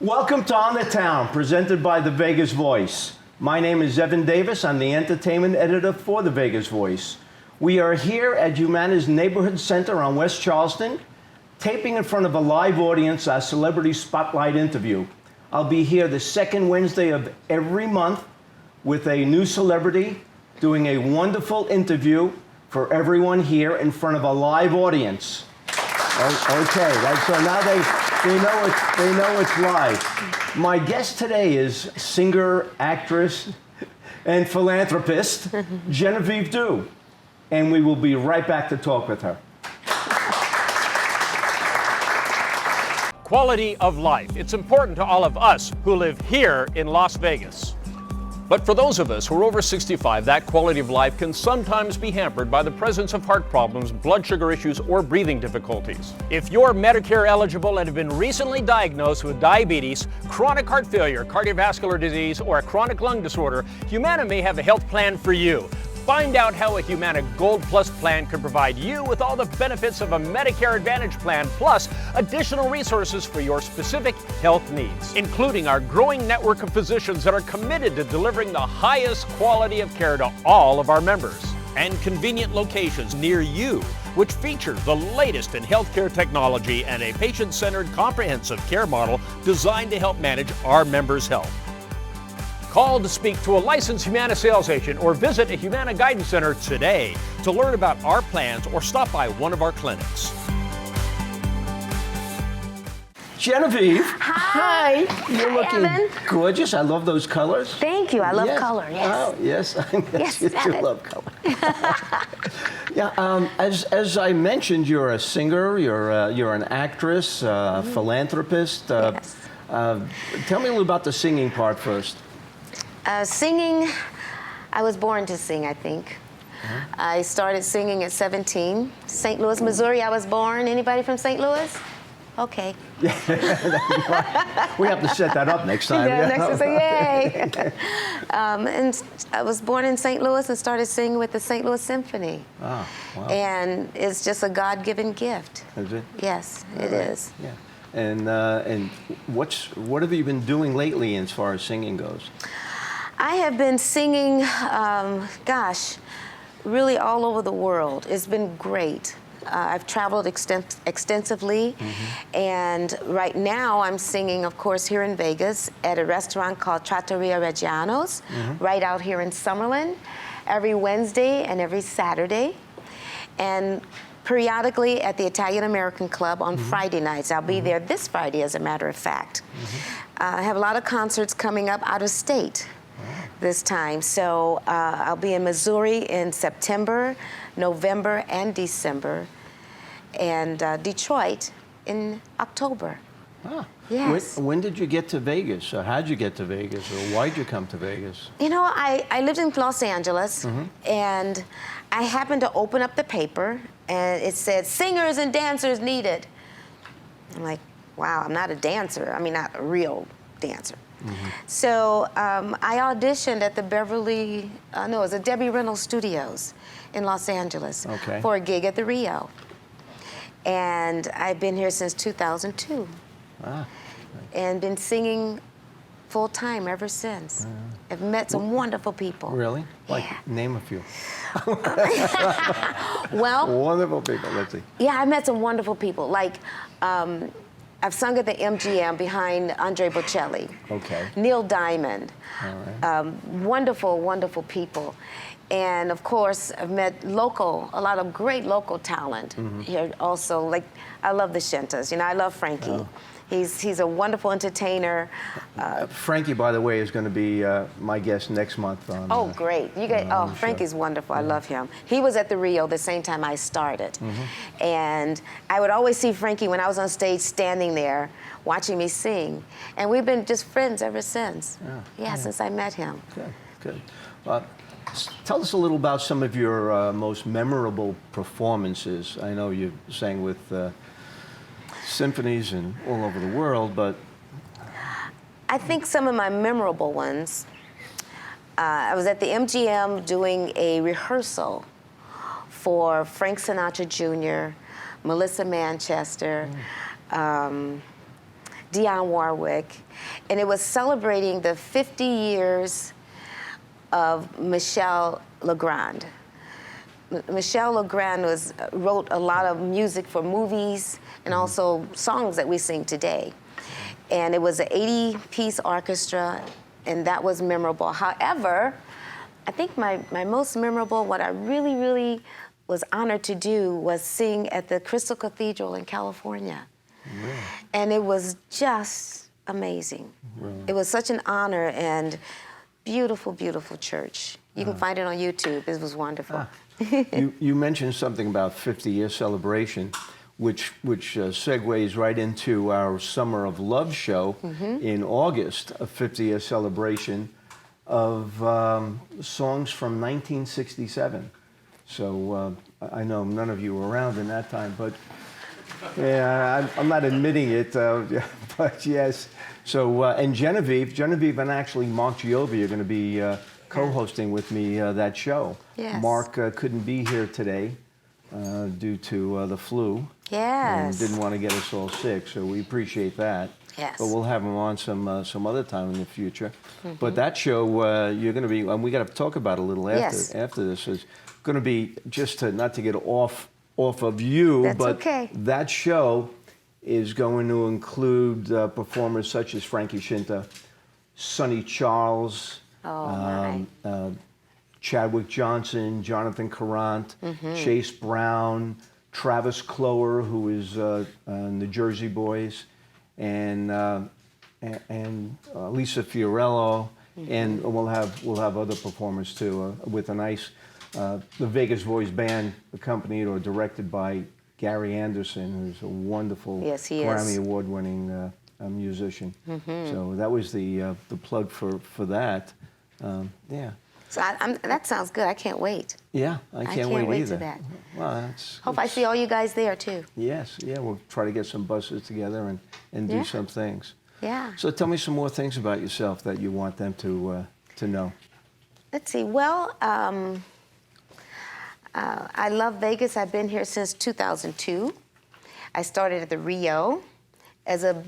Welcome to On the Town, presented by The Vegas Voice. My name is Evan Davis. I'm the entertainment editor for The Vegas Voice. We are here at Humana's Neighborhood Center on West Charleston, taping in front of a live audience our Celebrity Spotlight interview. I'll be here the second Wednesday of every month with a new celebrity doing a wonderful interview for everyone here in front of a live audience. Okay, right, so now they know it's live. My guest today is singer, actress, and philanthropist, Genevieve Du. And we will be right back to talk with her. Quality of life. It's important to all of us who live here in Las Vegas. But for those of us who are over 65, that quality of life can sometimes be hampered by the presence of heart problems, blood sugar issues, or breathing difficulties. If you're Medicare eligible and have been recently diagnosed with diabetes, chronic heart failure, cardiovascular disease, or a chronic lung disorder, Humana may have a health plan for you. Find out how a Humana Gold Plus plan can provide you with all the benefits of a Medicare Advantage plan, plus additional resources for your specific health needs, including our growing network of physicians that are committed to delivering the highest quality of care to all of our members, and convenient locations near you, which feature the latest in healthcare technology and a patient-centered comprehensive care model designed to help manage our members' health. Call to speak to a licensed Humana sales agent or visit a Humana Guidance Center today to learn about our plans or stop by one of our clinics. Genevieve. Hi. You're looking Evan. gorgeous. I love those colors. Thank you. I love Yes. color. Yes. Oh, yes. Yes, You do Evan. love color. Yeah. As I mentioned, you're a singer. You're an actress, philanthropist. Yes. Tell me a little about the singing part first. Singing, I was born to sing, I think. I started singing at 17. St. Louis, Missouri, I was born. Anybody from St. Louis? Okay. We have to set that up next time. Yeah, next to say, yay. And I was born in St. Louis and started singing with the St. Louis Symphony. Oh, wow. And it's just a God-given gift. Is it? Yes, it is. Yeah. And what have you been doing lately as far as singing goes? I have been singing, really all over the world. It's been great. I've traveled extensively, and right now I'm singing, of course, here in Vegas at a restaurant called Trattoria Reggiano's, right out here in Summerlin, every Wednesday and every Saturday. And periodically at the Italian American Club on Friday nights. I'll be there this Friday, as a matter of fact. I have a lot of concerts coming up out of state this time. So I'll be in Missouri in September, November, and December, and Detroit in October. Ah. Yes. When did you get to Vegas? Or how'd you get to Vegas? Or why'd you come to Vegas? You know, I lived in Los Angeles, and I happened to open up the paper, and it said, singers and dancers needed. I'm like, wow, I'm not a dancer. I mean, not a real dancer. So I auditioned at the it was the Debbie Reynolds Studios in Los Angeles for a gig at the Rio. And I've been here since 2002. Ah. And been singing full time ever since. I've met some wonderful people. Really? Like, Yeah. name a few. Well, Wonderful people. Let's see. yeah, I met some wonderful people. Like, I've sung at the MGM behind Andre Bocelli. Okay. Neil Diamond. All right. Wonderful, wonderful people. And of course, I've met a lot of great local talent here also. Like, I love the Shentas. You know, I love Frankie. Oh. He's a wonderful entertainer. Frankie, by the way, is going to be my guest next month. On, Great. You on the show. Frankie's wonderful. I love him. He was at the Rio the same time I started. And I would always see Frankie when I was on stage standing there watching me sing. And we've been just friends ever since. Since I met him. Good. Tell us a little about some of your most memorable performances. I know you sang with symphonies and all over the world, but I think some of my memorable ones, I was at the MGM doing a rehearsal for Frank Sinatra Jr., Melissa Manchester, Dionne Warwick, and it was celebrating the 50 years of Michel Legrand. Michel Legrand wrote a lot of music for movies and also songs that we sing today. And it was an 80-piece orchestra, and that was memorable. However, I think my most memorable, what I really, really was honored to do was sing at the Crystal Cathedral in California. Really? And it was just amazing. Really? It was such an honor, and beautiful, beautiful church. You can find it on YouTube. It was wonderful. You mentioned something about 50-year celebration, which segues right into our Summer of Love show in August, a 50-year celebration of songs from 1967. So I know none of you were around in that time, but yeah, I'm not admitting it, but yes. So, and Genevieve and actually Mark Giove are going to be co-hosting with me that show. Yes. Mark couldn't be here today due to the flu. Yes. And didn't want to get us all sick, so we appreciate that. Yes. But we'll have him on some other time in the future. But that show, you're going to be, and we got to talk about it a little after this, is going to be, just to, not to get off of you, That's but okay. that show is going to include performers such as Frankie Shinta, Sonny Charles, Chadwick Johnson, Jonathan Carant, Chase Brown, Travis Clower, who is in the Jersey Boys, and Lisa Fiorello, and we'll have other performers too, with a nice the Vegas Voice Band, accompanied or directed by Gary Anderson, who's a wonderful Grammy Award-winning musician. So that was the plug for that. Yeah. So that sounds good. I can't wait. Yeah, I can't wait either. To that. Well, Hope I see all you guys there too. Yes, yeah, we'll try to get some buses together and do some things. Yeah. So tell me some more things about yourself that you want them to know. Let's see. Well, I love Vegas. I've been here since 2002. I started at the Rio as a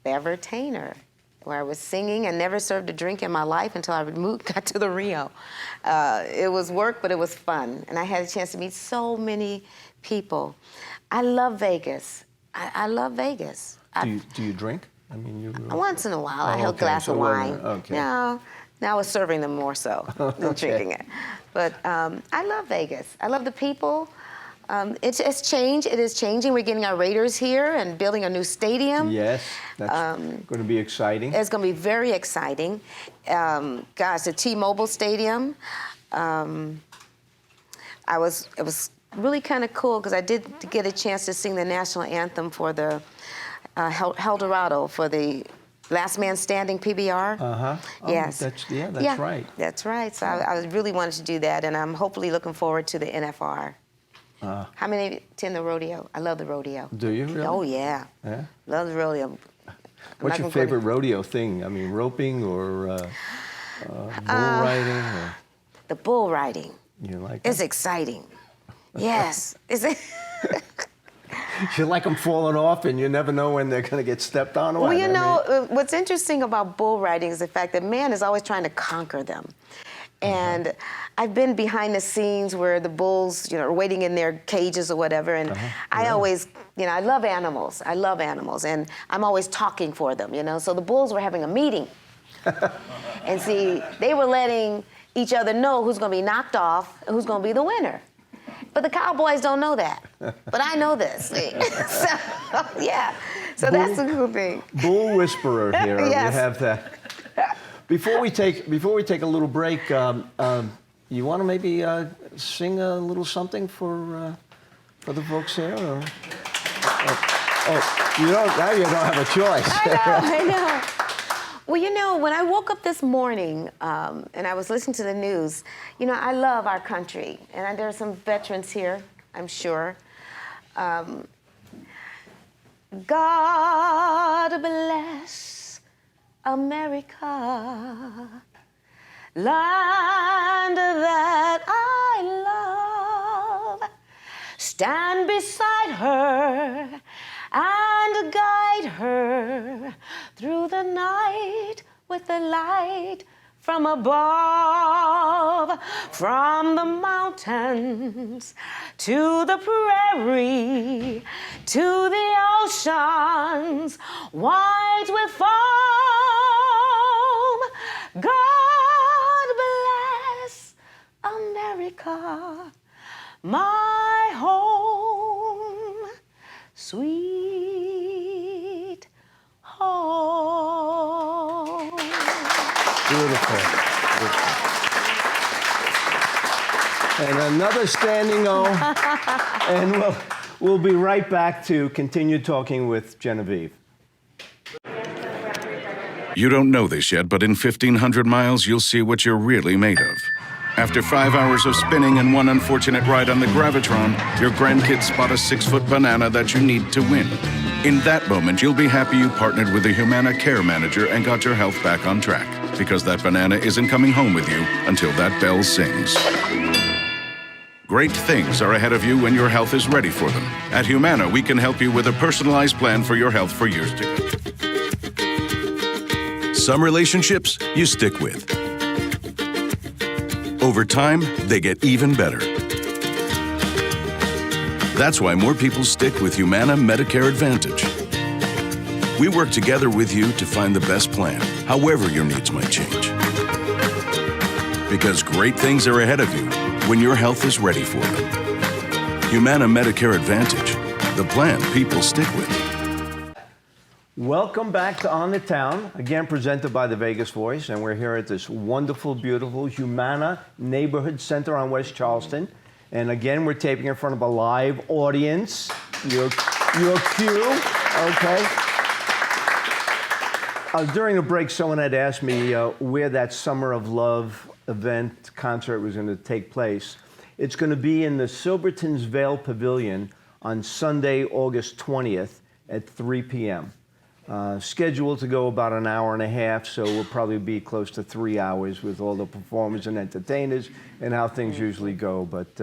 bevertainer, where I was singing and never served a drink in my life until I got to the Rio. It was work, but it was fun. And I had a chance to meet so many people. I love Vegas. I love Vegas. Do you drink? I mean, once in a while, I have a glass of wine. Okay. Now I was serving them more so than drinking it. But I love Vegas. I love the people. It's changed. It is changing. We're getting our Raiders here and building a new stadium. Yes, that's going to be exciting. It's going to be very exciting. Gosh, the T-Mobile Stadium. It was really kind of cool because I did get a chance to sing the national anthem for the Eldorado, for the Last Man Standing PBR. Yes. That's right. That's right. So I really wanted to do that, and I'm hopefully looking forward to the NFR. How many attend the rodeo? I love the rodeo. Do you really? Oh, yeah. Yeah? Love the rodeo. What's your favorite rodeo thing? I mean, roping or bull riding? Or? The bull riding. You like It's that? exciting. Yes. Is it? You like them falling off, and you never know when they're going to get stepped on. Or Well, you know, what's interesting about bull riding is the fact that man is always trying to conquer them. And I've been behind the scenes where the bulls, are waiting in their cages or whatever. And I always, I love animals. I love animals. And I'm always talking for them, So the bulls were having a meeting. And see, they were letting each other know who's going to be knocked off and who's going to be the winner. But the cowboys don't know that. But I know this. See? So that's a cool thing. Bull whisperer here. Yes. We have that. Before we take a little break, you want to maybe sing a little something for the folks here? Or? Now you don't have a choice. I know. Well, when I woke up this morning and I was listening to the news, I love our country. And there are some veterans here, I'm sure. God bless America, land that I love. Stand beside her and guide guide her through the night with the light from above, from the mountains to the prairie, to the oceans wide with foam. God bless America, my home, sweet home. Beautiful. Beautiful. And another standing O. And we'll be right back to continue talking with Genevieve. You don't know this yet, but in 1,500 miles, you'll see what you're really made of. After 5 hours of spinning and one unfortunate ride on the Gravitron, your grandkids spot a 6-foot banana that you need to win. In that moment, you'll be happy you partnered with the Humana Care Manager and got your health back on track, because that banana isn't coming home with you until that bell sings. Great things are ahead of you when your health is ready for them. At Humana, we can help you with a personalized plan for your health for years to come. Some relationships you stick with. Over time, they get even better. That's why more people stick with Humana Medicare Advantage. We work together with you to find the best plan, however your needs might change. Because great things are ahead of you when your health is ready for them. Humana Medicare Advantage, the plan people stick with. Welcome back to On the Town, again presented by the Vegas Voice, and we're here at this wonderful, beautiful Humana Neighborhood Center on West Charleston. And again, we're taping in front of a live audience. Your cue, okay? During the break, someone had asked me where that Summer of Love event concert was going to take place. It's going to be in the Silverton's Vale Pavilion on Sunday, August 20th at 3 p.m. Scheduled to go about an hour and a half, so we'll probably be close to 3 hours with all the performers and entertainers and how things usually go. But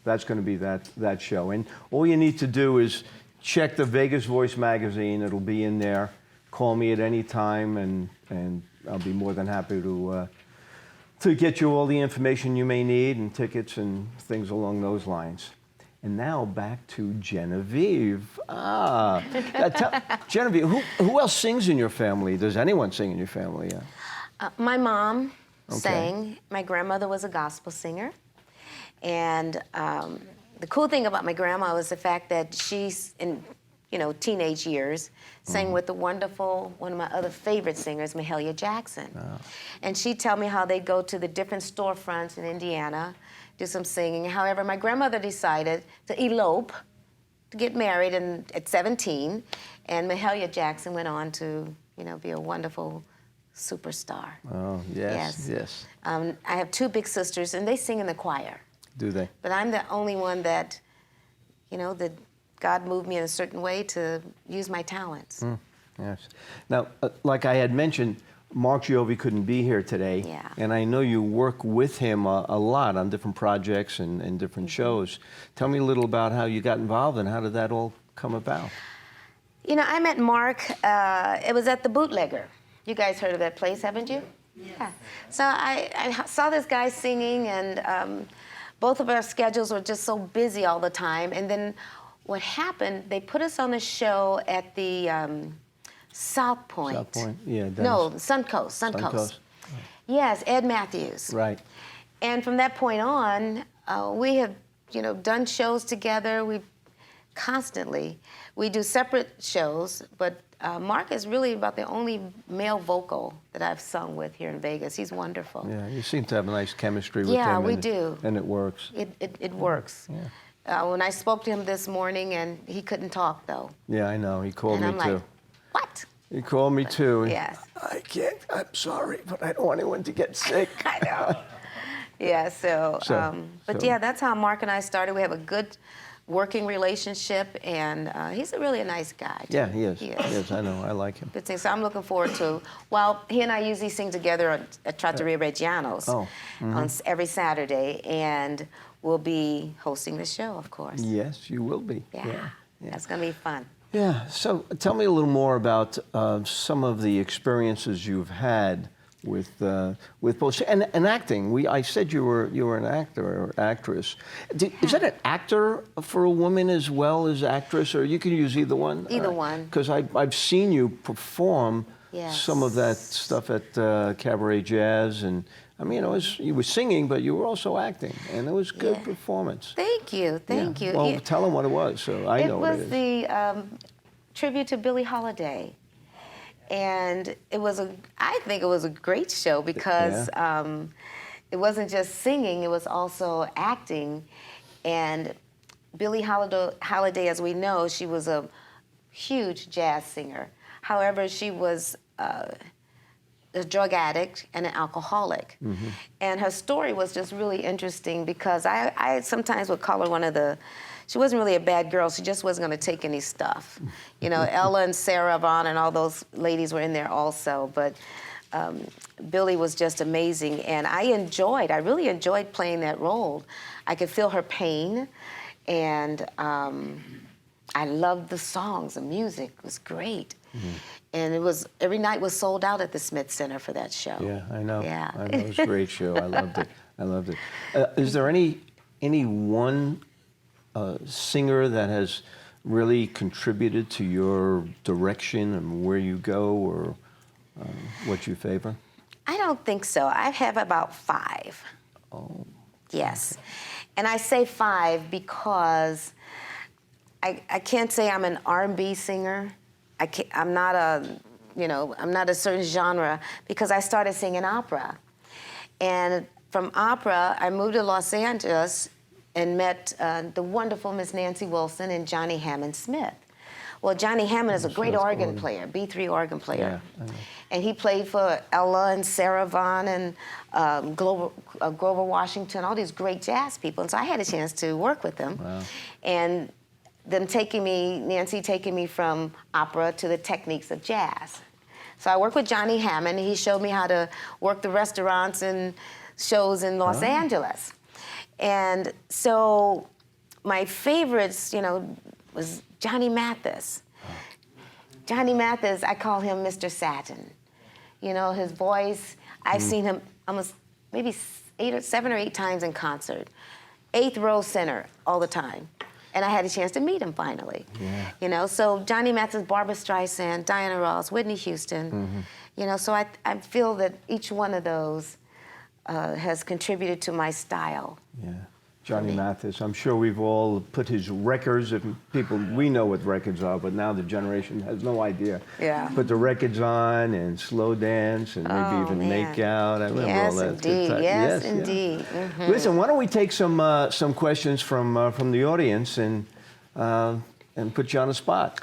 that's going to be that show. And all you need to do is check the Vegas Voice magazine. It'll be in there. Call me at any time, and I'll be more than happy to get you all the information you may need and tickets and things along those lines. And now back to Genevieve. Genevieve, who else sings in your family? Does anyone sing in your family? My mom sang. My grandmother was a gospel singer. And the cool thing about my grandma was the fact that she's in, teenage years, sang with the wonderful, one of my other favorite singers, Mahalia Jackson. Oh. And she'd tell me how they'd go to the different storefronts in Indiana, do some singing. However, my grandmother decided to elope, to get married at 17, and Mahalia Jackson went on to, be a wonderful superstar. Oh, yes. I have 2 big sisters, and they sing in the choir. Do they? But I'm the only one that, that God moved me in a certain way to use my talents. Yes. Now, like I had mentioned, Mark Giovi couldn't be here today. Yeah. And I know you work with him a lot on different projects and different shows. Tell me a little about how you got involved and how did that all come about? I met Mark, it was at the Bootlegger. You guys heard of that place, haven't you? Yes. Yeah. So I saw this guy singing, and both of our schedules were just so busy all the time. And then what happened, they put us on a show at the South Point. South Point, yeah. No, Suncoast. Suncoast. Yes, Ed Matthews. Right. And from that point on, we have, done shows together. We do separate shows, but Mark is really about the only male vocal that I've sung with here in Vegas. He's wonderful. Yeah, you seem to have a nice chemistry with him. Yeah, we do. And it works. It works. Yeah. When I spoke to him this morning, and he couldn't talk, though. Yeah, I know. He called me, I'm too. like, what? He called me, too. Yes. I can't. I'm sorry, but I don't want anyone to get sick. I know. Yeah, but yeah, that's how Mark and I started. We have a good working relationship, and he's really a nice guy, too. Yeah, he is. Yes, I know. I like him. Good thing. So I'm looking forward to, he and I usually sing together at Trattoria Reggiano's on every Saturday, and we'll be hosting the show, of course. Yes, you will be. Yeah. That's going to be fun. Yeah. So tell me a little more about some of the experiences you've had with both and acting. I said you were an actor or actress. Is that an actor for a woman as well as actress, or you can use either one? Either one. Because I've seen you perform Yes. some of that stuff at Cabaret Jazz, and I mean, you were singing, but you were also acting, and it was good Yeah. performance. Thank you, thank you. Well, tell them what it was, so I know what it is. It was the tribute to Billie Holiday. And I think it was a great show because it wasn't just singing, it was also acting. And Billie Holiday, as we know, she was a huge jazz singer. However, she was a drug addict and an alcoholic. Mm-hmm. And her story was just really interesting because I sometimes would call her she wasn't really a bad girl, she just wasn't going to take any stuff. You know, Ella and Sarah Vaughan and all those ladies were in there also, but Billie was just amazing. And I really enjoyed playing that role. I could feel her pain, and I loved the songs, the music was great. Mm-hmm. And every night was sold out at the Smith Center for that show. Yeah, I know. Yeah. I know, it was a great show. I loved it. I loved it. Is there any one singer that has really contributed to your direction and where you go, or what you favor? I don't think so. I have about 5. Oh. Yes. And I say 5 because I can't say I'm an R&B singer. I'm not a certain genre, because I started singing opera. And from opera, I moved to Los Angeles and met the wonderful Miss Nancy Wilson and Johnny Hammond Smith. Well, Johnny Hammond is a great organ player, B3 organ player. Yeah, I know. And he played for Ella and Sarah Vaughan and Grover Washington, all these great jazz people. And so I had a chance to work with them. Wow. And them Nancy taking me from opera to the techniques of jazz. So I worked with Johnny Hammond. He showed me how to work the restaurants and shows in Los Angeles. And so my favorites, was Johnny Mathis. Johnny Mathis, I call him Mr. Satin. His voice, I've seen him almost maybe 7 or 8 times in concert. 8th row center all the time. And I had a chance to meet him finally. Yeah. So Johnny Mathis, Barbra Streisand, Diana Ross, Whitney Houston. Mm-hmm. So I feel that each one of those has contributed to my style. Yeah. Johnny Mathis, I'm sure we've all put his records, we know what records are, but now the generation has no idea. Yeah. Put the records on and slow dance and maybe even make out. I remember all that. Yes, indeed. Mm-hmm. Listen, why don't we take some questions from the audience and put you on the spot?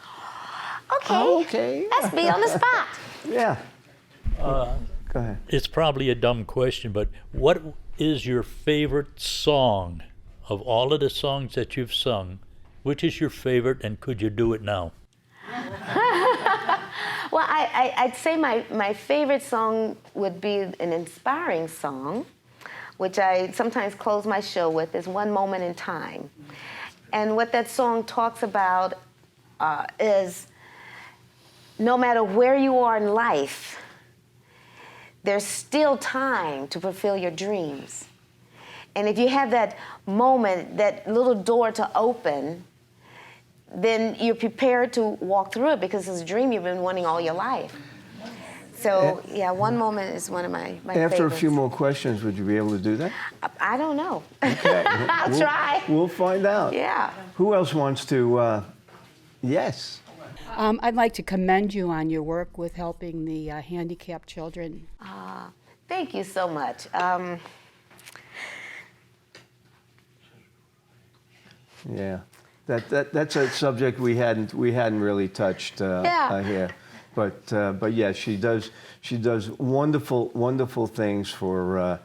Okay. Okay. Let's be on the spot. Yeah. Go ahead. It's probably a dumb question, but what is your favorite song of all of the songs that you've sung? Which is your favorite, and could you do it now? Well, I'd say my favorite song would be an inspiring song, which I sometimes close my show with, is One Moment in Time. And what that song talks about is no matter where you are in life, there's still time to fulfill your dreams. And if you have that moment, that little door to open, then you're prepared to walk through it, because it's a dream you've been wanting all your life. So, One Moment is one of my favorites. After a few more questions, would you be able to do that? I don't know. Okay. I'll try. We'll find out. Yeah. Who else wants to? Yes. I'd like to commend you on your work with helping the handicapped children. Thank you so much. Yeah, that's a subject we hadn't really touched here, but yeah, she does wonderful things for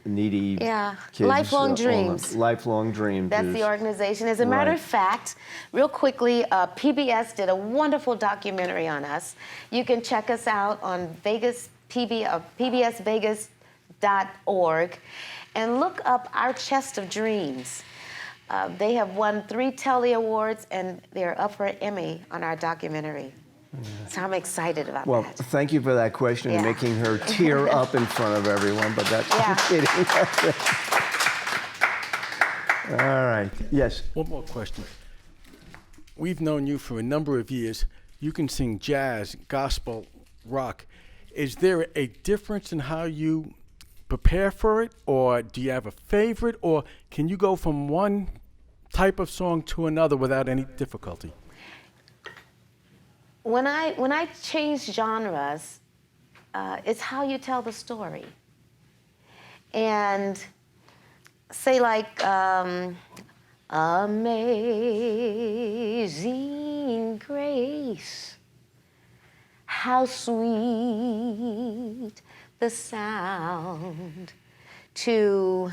needy kids. Lifelong Dreams. Lifelong Dreams. That's the organization. As a matter of fact, real quickly, PBS did a wonderful documentary on us. You can check us out on PBSVegas.org and look up Our Chest of Dreams. They have won 3 Telly Awards, and they're up for an Emmy on our documentary. So I'm excited about Well, that. thank you for that question and Yeah. making her tear up in front of everyone, but that's Yeah. I'm kidding. All right. Yes. One more question. We've known you for a number of years. You can sing jazz, gospel, rock. Is there a difference in how you prepare for it, or do you have a favorite, or can you go from one type of song to another without any difficulty? When I change genres, it's how you tell the story. And say like, Amazing Grace, how sweet the sound, to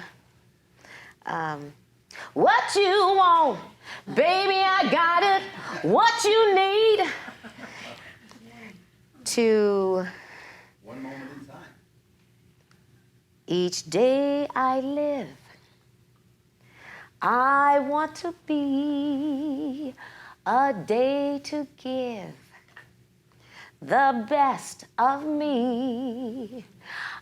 what you want, baby, I got it, what you need, to One moment in time. each day I live, I want to be a day to give the best of me.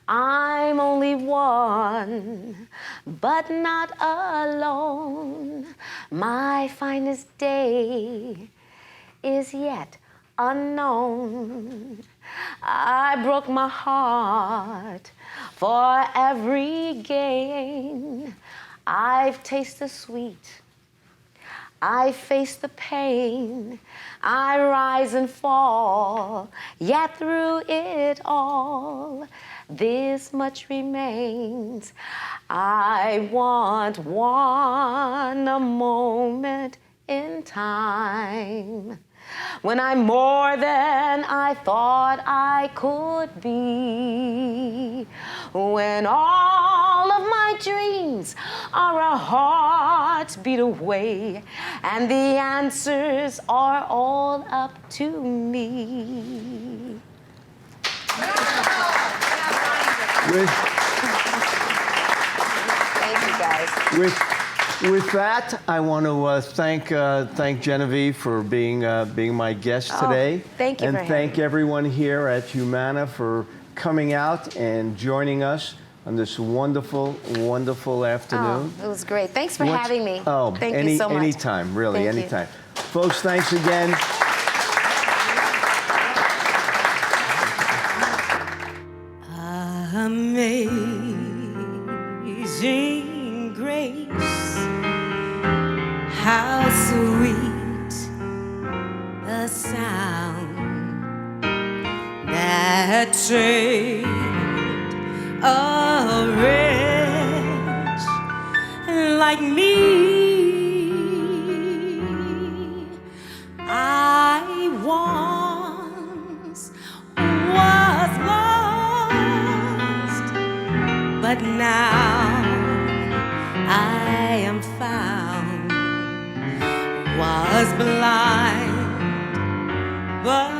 I'm only one, but not alone. My finest day is yet unknown. I broke my heart for every gain. I've tasted the sweet, I face the pain, I rise and fall, yet through it all, this much remains. I want one a moment in time, when I'm more than I thought I could be, when all of my dreams are a heartbeat away, and the answers are all up to me. Thank you, guys. With that, I want to thank Genevieve for being my guest today. Thank you and for thank having me. everyone here at Humana for coming out and joining us on this wonderful, wonderful afternoon. Oh, it was great. Thanks for What's- having me. Oh, Thank you so much. anytime, really, Thank you. anytime. Folks, thanks again. Amazing grace, how sweet the sound that saved a wretch like me. I once was lost, but now I am found. Was blind, but